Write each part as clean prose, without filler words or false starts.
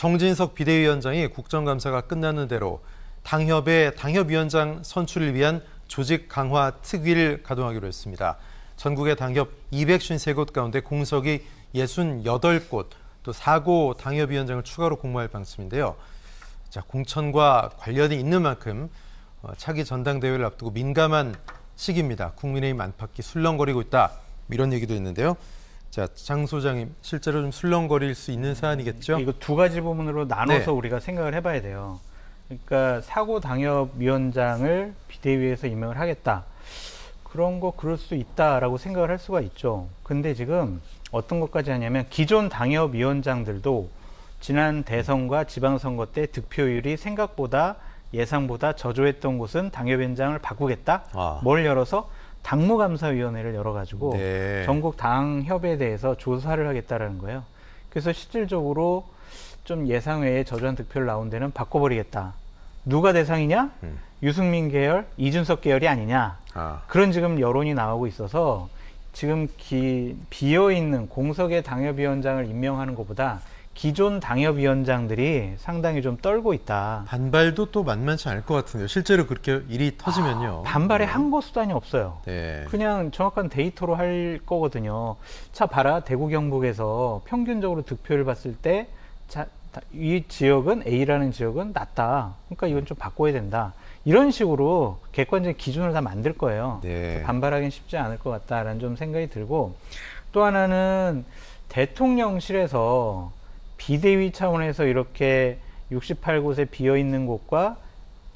정진석 비대위원장이 국정감사가 끝나는 대로 당협의 당협위원장 선출을 위한 조직 강화 특위를 가동하기로 했습니다. 전국의 당협 253곳 가운데 공석이 68곳, 또 4고 당협위원장을 추가로 공모할 방침인데요. 자, 공천과 관련이 있는 만큼 차기 전당대회를 앞두고 민감한 시기입니다. 국민의힘 안팎이 술렁거리고 있다, 이런 얘기도 있는데요. 자, 장 소장님, 실제로 좀 술렁거릴 수 있는 사안이겠죠? 이거 두 가지 부분으로 나눠서 네. 우리가 생각을 해봐야 돼요. 그러니까 사고 당협위원장을 비대위에서 임명을 하겠다. 그런 거 그럴 수 있다라고 생각을 할 수가 있죠. 근데 지금 어떤 것까지 하냐면 기존 당협위원장들도 지난 대선과 지방선거 때 득표율이 생각보다 예상보다 저조했던 곳은 당협위원장을 바꾸겠다. 뭘 열어서 당무감사위원회를 열어가지고 네. 전국 당협에 대해서 조사를 하겠다라는 거예요. 그래서 실질적으로 좀 예상외에 저조한 득표를 나온 데는 바꿔버리겠다. 누가 대상이냐? 유승민 계열, 이준석 계열이 아니냐. 그런 지금 여론이 나오고 있어서 지금 비어있는 공석의 당협위원장을 임명하는 것보다 기존 당협위원장들이 상당히 좀 떨고 있다. 반발도 또 만만치 않을 것 같은데요. 실제로 그렇게 일이 터지면요. 반발의 항거 수단이 없어요. 네. 그냥 정확한 데이터로 할 거거든요. 자, 봐라. 대구 경북에서 평균적으로 득표를 봤을 때 이 지역은 A라는 지역은 낮다. 그러니까 이건 좀 바꿔야 된다. 이런 식으로 객관적인 기준을 다 만들 거예요. 네. 반발하기는 쉽지 않을 것 같다라는 좀 생각이 들고, 또 하나는 대통령실에서 비대위 차원에서 이렇게 68곳에 비어있는 곳과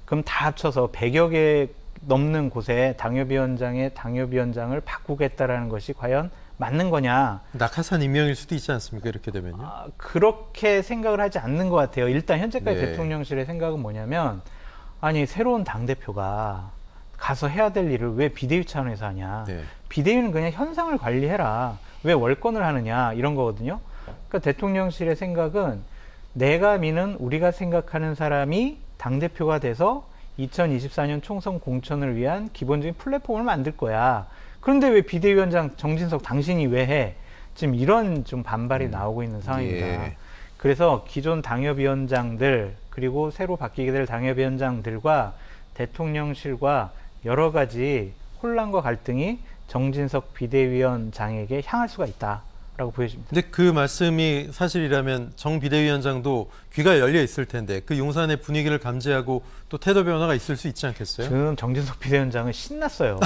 그럼 다 합쳐서 100여 개 넘는 곳에 당협위원장을 바꾸겠다라는 것이 과연 맞는 거냐. 낙하산 임명일 수도 있지 않습니까? 이렇게 되면요. 그렇게 생각을 하지 않는 것 같아요. 일단 현재까지 네. 대통령실의 생각은 뭐냐면, 아니 새로운 당대표가 가서 해야 될 일을 왜 비대위 차원에서 하냐. 네. 비대위는 그냥 현상을 관리해라. 왜 월권을 하느냐, 이런 거거든요. 그러니까 대통령실의 생각은 내가 미는 우리가 생각하는 사람이 당대표가 돼서 2024년 총선 공천을 위한 기본적인 플랫폼을 만들 거야. 그런데 왜 비대위원장 정진석 당신이 왜 해? 지금 이런 좀 반발이 나오고 있는 상황입니다. 예. 그래서 기존 당협위원장들 그리고 새로 바뀌게 될 당협위원장들과 대통령실과 여러 가지 혼란과 갈등이 정진석 비대위원장에게 향할 수가 있다라고 보여집니다. 근데 그 말씀이 사실이라면 정 비대위원장도 귀가 열려 있을 텐데 그 용산의 분위기를 감지하고 또 태도 변화가 있을 수 있지 않겠어요? 지금 정진석 비대위원장은 신났어요.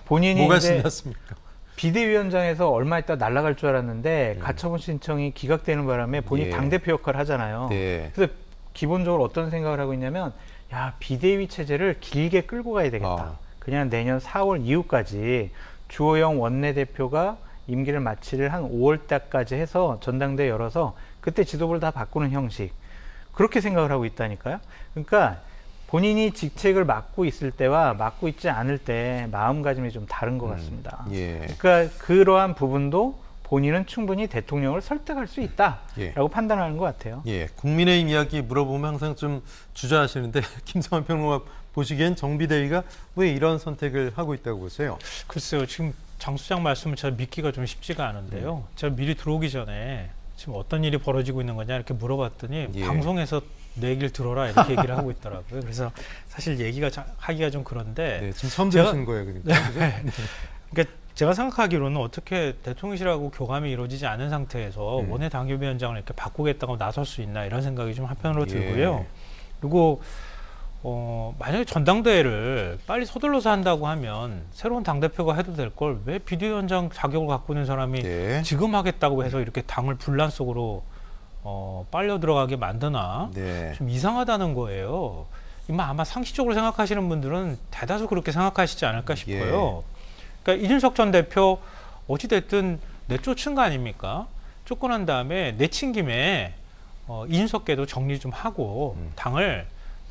본인이 뭐가 이제 신났습니까? 비대위원장에서 얼마 있다 날아갈 줄 알았는데 가처분 신청이 기각되는 바람에 본인이 예. 당대표 역할을 하잖아요. 네. 그래서 기본적으로 어떤 생각을 하고 있냐면, 야, 비대위 체제를 길게 끌고 가야 되겠다. 그냥 내년 4월 이후까지 주호영 원내대표가 임기를 마치를 한 5월 달까지 해서 전당대회 열어서 그때 지도부를 다 바꾸는 형식. 그렇게 생각을 하고 있다니까요. 그러니까 본인이 직책을 맡고 있을 때와 맡고 있지 않을 때 마음가짐이 좀 다른 것 같습니다. 예. 그러니까 그러한 부분도 본인은 충분히 대통령을 설득할 수 있다라고 예. 판단하는 것 같아요. 예, 국민의힘 이야기 물어보면 항상 좀 주저하시는데 김성환 평론가 보시기엔 정비대위가 왜 이런 선택을 하고 있다고 보세요? 글쎄요, 지금 장 소장 말씀을 제가 믿기가 좀 쉽지가 않은데요. 제가 미리 들어오기 전에 지금 어떤 일이 벌어지고 있는 거냐 이렇게 물어봤더니 예. 방송에서 내 얘기를 들어라 이렇게 얘기를 하고 있더라고요. 그래서 사실 얘기가 하기가 좀 그런데 네, 지금 처음 들으시는 거예요, 그러니까. 네. 그러니까 제가 생각하기로는 어떻게 대통령실하고 교감이 이루어지지 않은 상태에서 원내 당협위원장을 이렇게 바꾸겠다고 나설 수 있나 이런 생각이 좀 한편으로 들고요. 그리고 만약에 전당대회를 빨리 서둘러서 한다고 하면 새로운 당대표가 해도 될 걸 왜 비대위원장 자격을 갖고 있는 사람이 지금 하겠다고 해서 이렇게 당을 분란 속으로 빨려 들어가게 만드나 좀 이상하다는 거예요. 아마 상식적으로 생각하시는 분들은 대다수 그렇게 생각하시지 않을까 싶어요. 그러니까 이준석 전 대표 어찌됐든 내쫓은 거 아닙니까? 쫓겨난 다음에 내친 김에 이준석께도 정리 좀 하고 당을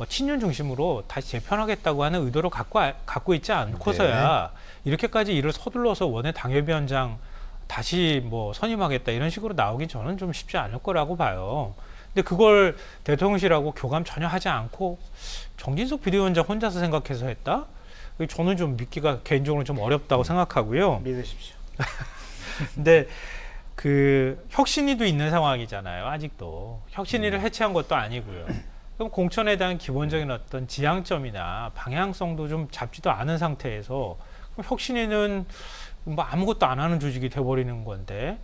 친윤 중심으로 다시 재편하겠다고 하는 의도를 갖고 있지 않고서야 이렇게까지 일을 서둘러서 원내 당협위원장 다시 선임하겠다 이런 식으로 나오기 저는 좀 쉽지 않을 거라고 봐요. 근데 그걸 대통령실하고 교감 전혀 하지 않고 정진석 비대위원장 혼자서 생각해서 했다? 저는 좀 믿기가 개인적으로 좀 어렵다고 생각하고요. 믿으십시오. 근데 그 혁신위도 있는 상황이잖아요. 아직도 혁신위를 해체한 것도 아니고요. 그럼 공천에 대한 기본적인 어떤 지향점이나 방향성도 좀 잡지도 않은 상태에서 그럼 혁신위는 뭐 아무것도 안 하는 조직이 돼버리는 건데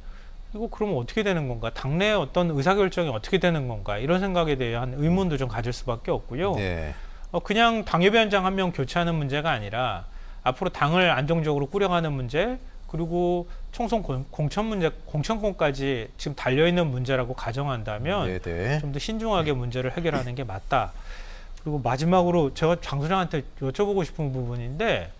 이거 그러면 어떻게 되는 건가? 당내 어떤 의사결정이 어떻게 되는 건가? 이런 생각에 대한 의문도 좀 가질 수밖에 없고요. 네. 그냥 당협위원장 한 명 교체하는 문제가 아니라 앞으로 당을 안정적으로 꾸려가는 문제, 그리고 총선 공천 문제, 공천권까지 지금 달려있는 문제라고 가정한다면 좀 더 신중하게 문제를 해결하는 게 맞다. 그리고 마지막으로 제가 장 소장한테 여쭤보고 싶은 부분인데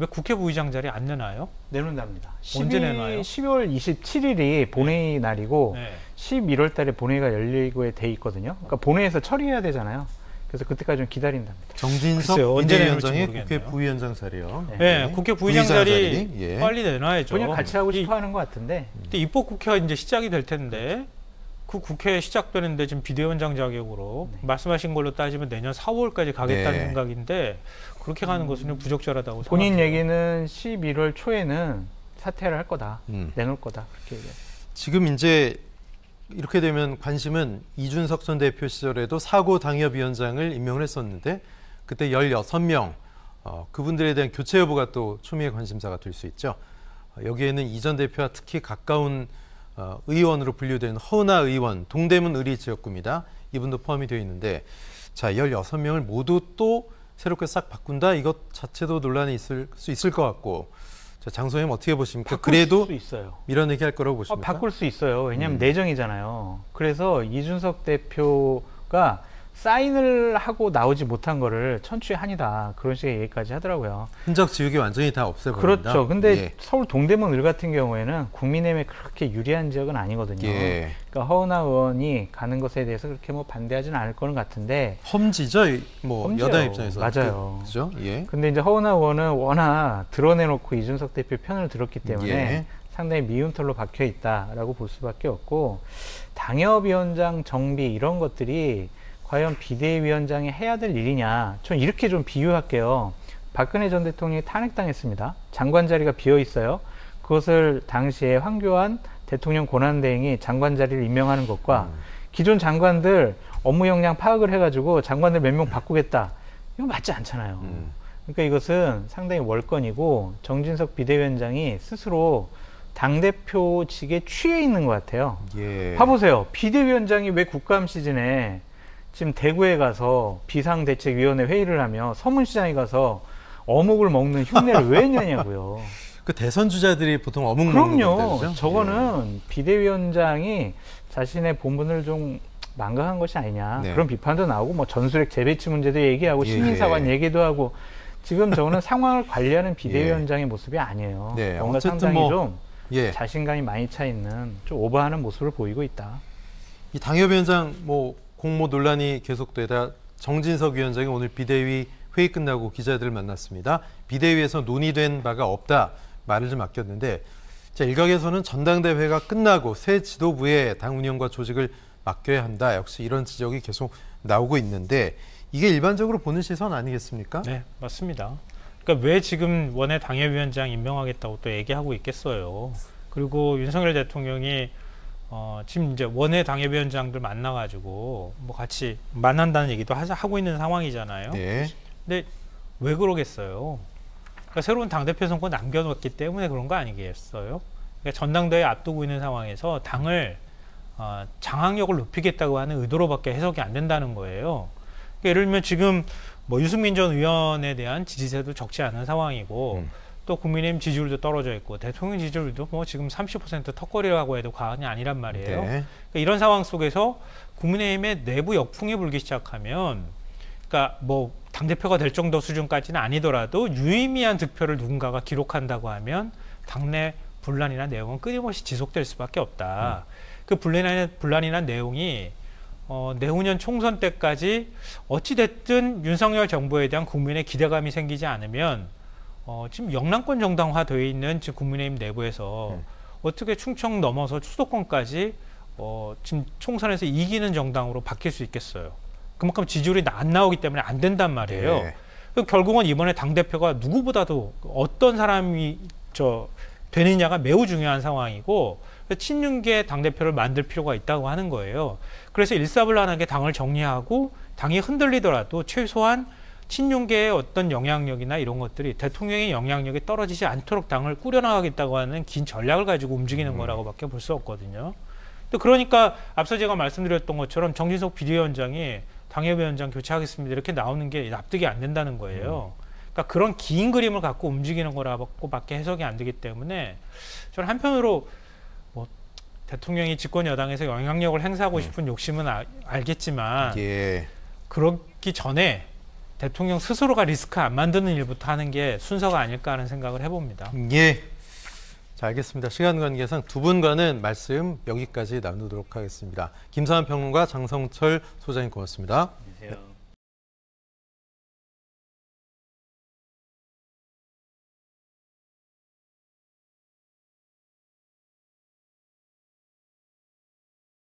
왜 국회 부의장 자리 안 내나요? 내놓는답니다. 언제 내놔요? 12월 27일이 본회의 날이고 네. 11월 달에 본회의가 열리고 돼 있거든요. 그러니까 본회의에서 처리해야 되잖아요. 그래서 그때까지 좀 기다린답니다. 정진석 비대위원장의 국회 부위원장 자리요. 네, 국회 부의장 자리 예. 빨리 내놔야죠. 그냥 같이 하고 싶어 하는 것 같은데. 근데 입법국회가 이제 시작이 될 텐데 그 국회 시작되는데 지금 비대위원장 자격으로 말씀하신 걸로 따지면 내년 4월까지 가겠다는 생각인데 그렇게 가는 것은 좀 부적절하다고 생각합니다. 본인 얘기는 11월 초에는 사퇴를 할 거다. 내놓을 거다. 그렇게 얘기해요. 지금 이제 이렇게 되면 관심은 이준석 전 대표 시절에도 사고 당협위원장을 임명을 했었는데 그때 16명 그분들에 대한 교체 여부가 또 초미의 관심사가 될 수 있죠. 여기에는 이 전 대표와 특히 가까운 의원으로 분류된 허은하 의원, 동대문 의리 지역구입니다. 이분도 포함이 되어 있는데 자 16명을 모두 또 새롭게 싹 바꾼다? 이것 자체도 논란이 있을 수 있을 것 같고 자, 장 소장님 어떻게 보십니까? 그래도 수 있어요. 밀어내기 할 거라고 보십니까? 바꿀 수 있어요. 왜냐하면 내정이잖아요. 그래서 이준석 대표가 사인을 하고 나오지 못한 거를 천추의 한이다. 그런 식의 얘기까지 하더라고요. 흔적 지우기 완전히 다 없애버린다. 그렇죠. 근데 서울 동대문 을 같은 경우에는 국민의힘에 그렇게 유리한 지역은 아니거든요. 그러니까 허은하 의원이 가는 것에 대해서 그렇게 뭐 반대하지는 않을 거는 같은데 험지죠. 뭐 험지요. 여당 입장에서 맞아요. 그죠? 예. 근데 이제 허은하 의원은 워낙 드러내놓고 이준석 대표 편을 들었기 때문에 상당히 미운 털로 박혀 있다라고 볼 수밖에 없고 당협위원장 정비 이런 것들이 과연 비대위원장이 해야 될 일이냐. 전 이렇게 좀 비유할게요. 박근혜 전 대통령이 탄핵당했습니다. 장관 자리가 비어 있어요. 그것을 당시에 황교안 대통령 권한대행이 장관 자리를 임명하는 것과 기존 장관들 업무 역량 파악을 해가지고 장관들 몇 명 바꾸겠다. 이건 맞지 않잖아요. 그러니까 이것은 상당히 월권이고 정진석 비대위원장이 스스로 당대표직에 취해 있는 것 같아요. 봐보세요. 비대위원장이 왜 국감 시즌에 지금 대구에 가서 비상대책위원회 회의를 하며 서문시장에 가서 어묵을 먹는 흉내를 왜 내냐고요. 그 대선 주자들이 보통 어묵 먹는 그럼요. 거죠? 저거는 비대위원장이 자신의 본분을 좀 망각한 것이 아니냐. 그런 비판도 나오고 뭐 전술핵 재배치 문제도 얘기하고 시민사관 얘기도 하고 지금 저거는 상황을 관리하는 비대위원장의 모습이 아니에요. 뭔가 상당히 좀 자신감이 많이 차 있는 좀 오버하는 모습을 보이고 있다. 이 당협위원장 뭐 공모 논란이 계속되다 정진석 위원장이 오늘 비대위 회의 끝나고 기자들을 만났습니다. 비대위에서 논의된 바가 없다 말을 좀 아꼈는데 자, 일각에서는 전당대회가 끝나고 새 지도부에 당 운영과 조직을 맡겨야 한다. 역시 이런 지적이 계속 나오고 있는데 이게 일반적으로 보는 시선 아니겠습니까? 네, 맞습니다. 그러니까 왜 지금 원외 당협위원장 임명하겠다고 또 얘기하고 있겠어요. 그리고 윤석열 대통령이 지금 이제 원외 당협위원장들 만나가지고 뭐 같이 만난다는 얘기도 하고 있는 상황이잖아요. 근데 왜 그러겠어요? 그러니까 새로운 당대표 선거 남겨놓았기 때문에 그런 거 아니겠어요? 그러니까 전당대회 앞두고 있는 상황에서 당을 장악력을 높이겠다고 하는 의도로밖에 해석이 안 된다는 거예요. 그러니까 예를 들면 지금 뭐 유승민 전 의원에 대한 지지세도 적지 않은 상황이고 또 국민의힘 지지율도 떨어져 있고 대통령 지지율도 뭐 지금 30% 턱걸이라고 해도 과언이 아니란 말이에요. 그러니까 이런 상황 속에서 국민의힘의 내부 역풍이 불기 시작하면 그러니까 뭐 당대표가 될 정도 수준까지는 아니더라도 유의미한 득표를 누군가가 기록한다고 하면 당내 분란이나 내용은 끊임없이 지속될 수밖에 없다. 그 분란이나 내용이 내후년 총선 때까지 어찌됐든 윤석열 정부에 대한 국민의 기대감이 생기지 않으면 지금 영남권 정당화되어 있는 지금 국민의힘 내부에서 어떻게 충청 넘어서 수도권까지 지금 총선에서 이기는 정당으로 바뀔 수 있겠어요. 그만큼 지지율이 안 나오기 때문에 안 된단 말이에요. 결국은 이번에 당대표가 누구보다도 어떤 사람이 되느냐가 매우 중요한 상황이고 친윤계 당대표를 만들 필요가 있다고 하는 거예요. 그래서 일사불란하게 당을 정리하고 당이 흔들리더라도 최소한 친윤계의 어떤 영향력이나 이런 것들이 대통령의 영향력이 떨어지지 않도록 당을 꾸려나가겠다고 하는 긴 전략을 가지고 움직이는 거라고밖에 볼 수 없거든요. 또 그러니까 앞서 제가 말씀드렸던 것처럼 정진석 비대위원장이 당협위원장 교체하겠습니다 이렇게 나오는 게 납득이 안 된다는 거예요. 그러니까 그런 긴 그림을 갖고 움직이는 거라고밖에 해석이 안 되기 때문에 저는 한편으로 뭐 대통령이 집권 여당에서 영향력을 행사하고 싶은 욕심은 알겠지만 그러기 전에 대통령 스스로가 리스크 안 만드는 일부터 하는 게 순서가 아닐까 하는 생각을 해봅니다. 예. 자, 알겠습니다. 시간 관계상 두 분과는 말씀 여기까지 나누도록 하겠습니다. 김사환 평론가, 장성철 소장님 고맙습니다. 안녕하세요.